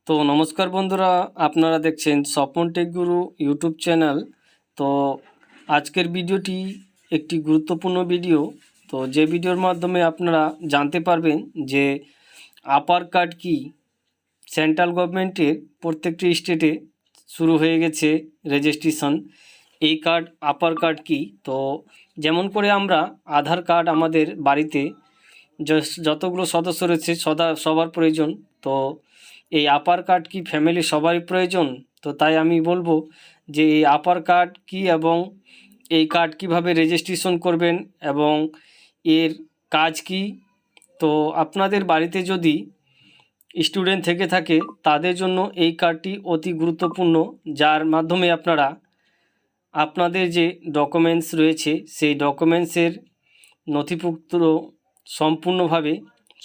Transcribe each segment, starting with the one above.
তো নমস্কার বন্ধুরা, আপনারা দেখছেন স্বপন টেক গুরু ইউটিউব চ্যানেল। তো আজকের ভিডিওটি একটি গুরুত্বপূর্ণ ভিডিও। তো যে ভিডিওর মাধ্যমে আপনারা জানতে পারবেন যে আপার কার্ড কি। সেন্ট্রাল গভর্নমেন্টের প্রত্যেকটি স্টেটে শুরু হয়ে গেছে রেজিস্ট্রেশন। এই কার্ড আপার কার্ড কি। তো যেমন করে আমরা আধার কার্ড আমাদের বাড়িতে যতগুলো সদস্য রয়েছে সবার প্রয়োজন, তো এই আপার কার্ড কি ফ্যামিলি সবারই প্রয়োজন। তো তাই আমি বলবো যে এই আপার কার্ড কি এবং এই কার্ড কিভাবে রেজিস্ট্রেশন করবেন এবং এর কাজ কি। তো আপনাদের বাড়িতে যদি স্টুডেন্ট থেকে থাকে তাদের জন্য এই কার্ডটি অতি গুরুত্বপূর্ণ, যার মাধ্যমে আপনারা আপনাদের যে ডকুমেন্টস রয়েছে সেই ডকুমেন্টসের নথিপত্র সম্পূর্ণভাবে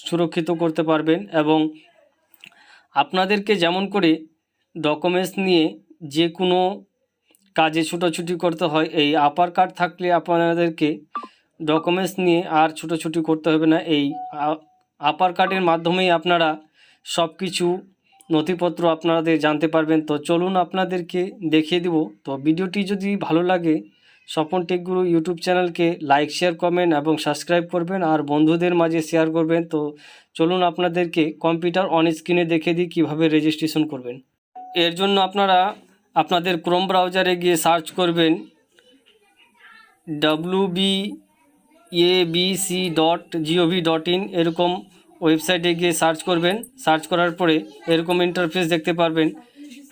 সুরক্ষিত করতে পারবেন। এবং আপনাদেরকে যেমন করে ডকুমেন্টস নিয়ে যে কোনো কাজে ছুটোছুটি করতে হয়, এই আপার কার্ড থাকলে আপনাদেরকে ডকুমেন্টস নিয়ে আর ছুটোছুটি করতে হবে না। এই আপার কার্ডের মাধ্যমেই আপনারা সব কিছু নথিপত্র আপনাদের জানতে পারবেন। তো চলুন আপনাদেরকে দেখিয়ে দিব। তো ভিডিওটি যদি ভালো লাগে স্বপন টেক গুরু ইউটিউব চ্যানেলকে লাইক, শেয়ার, কমেন্ট এবং সাবস্ক্রাইব করবেন আর বন্ধুদের মাঝে শেয়ার করবেন। তো চলুন আপনাদেরকে কম্পিউটার অন স্ক্রিনে দেখে দিই কীভাবে রেজিস্ট্রেশন করবেন। এর জন্য আপনারা আপনাদের ক্রোম ব্রাউজারে গিয়ে সার্চ করবেন wbabc.gov.in, এরকম ওয়েবসাইটে গিয়ে সার্চ করবেন। সার্চ করার পরে এরকম ইন্টারফেস দেখতে পারবেন।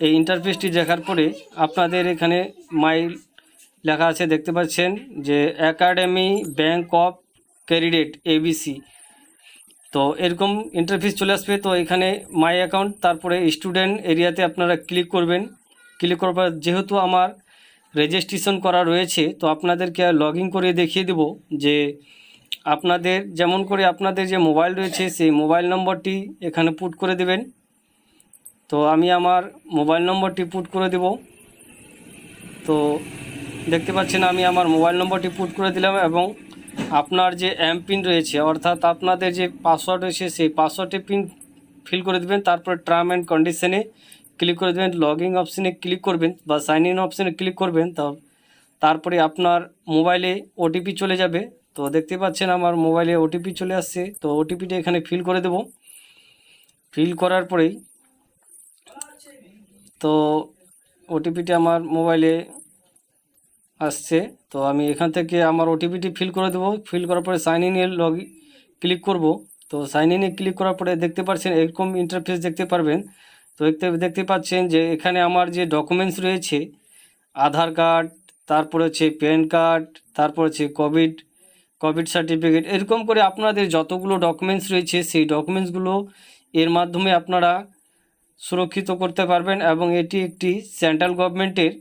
এই ইন্টারফেসটি দেখার পরে আপনাদের এখানে মাই লেখা আছে, দেখতে পাচ্ছেন যে academy bank of credit ABC. তো এরকম ইন্টারফেস চলে আসবে। তো এখানে মাই অ্যাকাউন্ট, তারপরে স্টুডেন্ট এরিয়াতে আপনারা ক্লিক করবেন। ক্লিক করার পর যেহেতু আমার রেজিস্ট্রেশন করা রয়েছে, তো আপনাদেরকে লগ ইন করে দেখিয়ে দেব যে আপনাদের যেমন করে আপনাদের যে মোবাইল রয়েছে সেই মোবাইল নম্বরটি এখানে পুট করে দেবেন। তো আমি আমার মোবাইল নম্বরটি পুট করে দেব। তো দেখতে পাচ্ছেন আমি আমার মোবাইল নম্বরটি পুট করে দিলাম এবং আপনার যে এমপিন রয়েছে অর্থাৎ আপনাদের যে পাসওয়ার্ড রয়েছে সেই পাসওয়ার্ডটি ফিল করে দেবেন। তারপরে টার্ম অ্যান্ড কন্ডিশনে ক্লিক করে দেবেন, লগ ইন অপশানে ক্লিক করবেন বা সাইন ইন অপশানে ক্লিক করবেন। তারপরে আপনার মোবাইলে ওটিপি চলে যাবে। তো দেখতে পাচ্ছেন আমার মোবাইলে ওটিপি চলে আসছে। তো ওটিপিটা এখানে ফিল করে দেব। ফিল করার পরেই তো ওটিপিটা আমার মোবাইলে আসছে। তো আমি এখান থেকে আমার ওটিপিটি ফিল করে দেবো। ফিল করার পরে সাইন ইনে ক্লিক করব। তো সাইন ইনে ক্লিক করার পরে দেখতে পাচ্ছেন এরকম ইন্টারফেস দেখতে পারবেন। তো দেখতে পাচ্ছেন যে এখানে আমার যে ডকুমেন্টস রয়েছে আধার কার্ড, তারপরে হচ্ছে প্যান কার্ড, তারপর হচ্ছে কোভিড সার্টিফিকেট, এরকম করে আপনাদের যতগুলো ডকুমেন্টস রয়েছে সেই ডকুমেন্টসগুলো এর মাধ্যমে আপনারা সুরক্ষিত করতে পারবেন। এবং এটি একটি সেন্ট্রাল গভর্নমেন্টের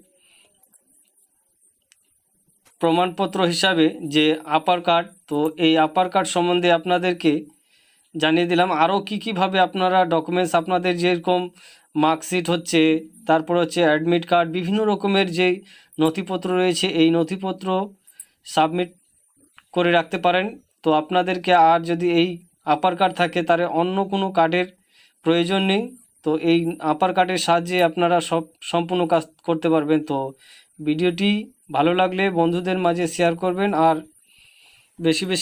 প্রমাণপত্র হিসাবে যে আপার কার্ড। তো এই আপার কার্ড সম্বন্ধে আপনাদেরকে জানিয়ে দিলাম। আরও কীভাবে আপনারা ডকুমেন্টস আপনাদের যেরকম মার্কশিট হচ্ছে, তারপর হচ্ছে অ্যাডমিট কার্ড, বিভিন্ন রকমের যে নথিপত্র রয়েছে এই নথিপত্র সাবমিট করে রাখতে পারেন। তো আপনাদেরকে আর যদি এই আপার কার্ড থাকে তাহলে অন্য কোনো কার্ডের প্রয়োজন নেই। তো এই আপার কার্ডের সাহায্যে আপনারা সম্পূর্ণ কাজ করতে পারবেন। তো ভিডিওটি ভালো লাগলে বন্ধুদের মাঝে শেয়ার করবেন আর বেশি বেশি